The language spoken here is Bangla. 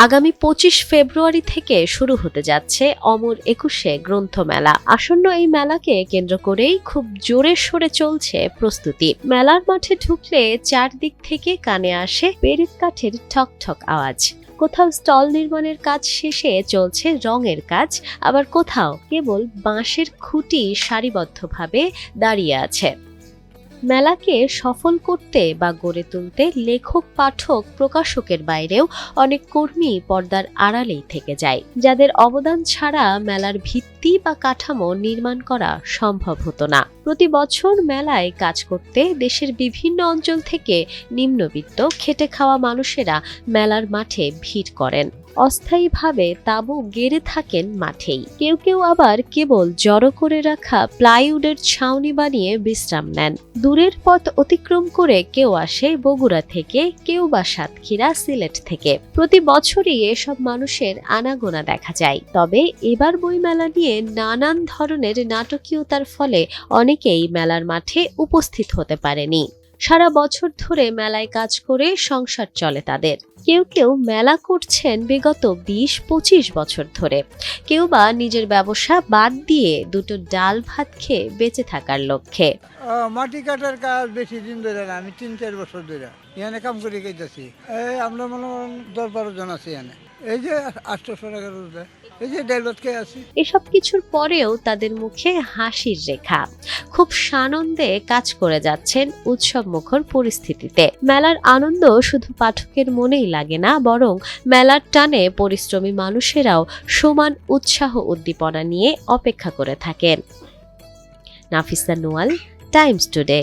আগামী ২৫ ফেব্রুয়ারি থেকে শুরু হতে যাচ্ছে অমর ২১শে গ্রন্থমেলা। আসন্ন এই মেলাকে কেন্দ্র করেই খুব জোরে সোরে চলছে প্রস্তুতি। মেলার মাঠে ঢুকলে চারদিক থেকে কানে আসে পেরেক কাঠের ঠক ঠক আওয়াজ। কোথাও স্টল নির্মাণের কাজ শেষে চলছে রঙের কাজ, আবার কোথাও কেবল বাঁশের খুঁটি সারিবদ্ধভাবে দাঁড়িয়ে আছে। মেলাকে সফল করতে বা গড়ে তুলতে লেখক, পাঠক, প্রকাশকের বাইরেও অনেক কর্মী পর্দার আড়ালেই থেকে যায়, যাদের অবদান ছাড়া মেলার ভিত্তি বা কাঠামো নির্মাণ করা সম্ভব হতো না। প্রতি বছর মেলায় কাজ করতে দেশের বিভিন্ন অঞ্চল থেকে নিম্নবিত্ত খেটে খাওয়া মানুষেরা মেলার মাঠে ভিড় করেন। অস্থায়ীভাবে তাঁবু গেড়ে থাকেন মাঠেই। কেউ কেউ আবার কেবল জড়ো করে রাখা প্লাইউডের ছাউনি বানিয়ে বিশ্রাম নেন। দূরের পথ অতিক্রম করে কেউ আসে বগুড়া থেকে, কেউ বা সাতক্ষীরা, সিলেট থেকে। প্রতি বছরই এসব মানুষের আনাগোনা দেখা যায়। তবে এবার বইমেলা নিয়ে নানান ধরনের নাটকীয়তার ফলে অনেকেই মেলার মাঠে উপস্থিত হতে পারেনি। সারা বছর ধরে মেলায় কাজ করে সংসার চলে তাদের। কেউ কেউ মেলা করছেন বিগত ২০-২৫ বছর ধরে, কেউ বা নিজের ব্যবসা বাদ দিয়ে দুটো ডাল ভাত খেয়ে বেঁচে থাকার লক্ষ্যে। মাটি কাটার কাজ বেশি দিন ধরে না, আমি ৩-৪ বছর ধরে এখানে কাম করে গেছি। আমরা মনে করেন ১০-১২ জন আছি এখানে। এই যে ৮০০ টাকা রোজ দেয়, এই যে ডাইলত খেয়ে আছি। এসব কিছুর পরেও তাদের মুখে হাসির রেখা। খুব সানন্দে কাজ করে যাচ্ছেন উৎসব মুখর পরিস্থিতিতে। মেলার আনন্দ শুধু পাঠকের মনেই লাগে না, বরং মেলার টানে পরিশ্রমী মানুষেরাও সমান উৎসাহ উদ্দীপনা নিয়ে অপেক্ষা করে থাকেন। Nafisa Noyal, Times today.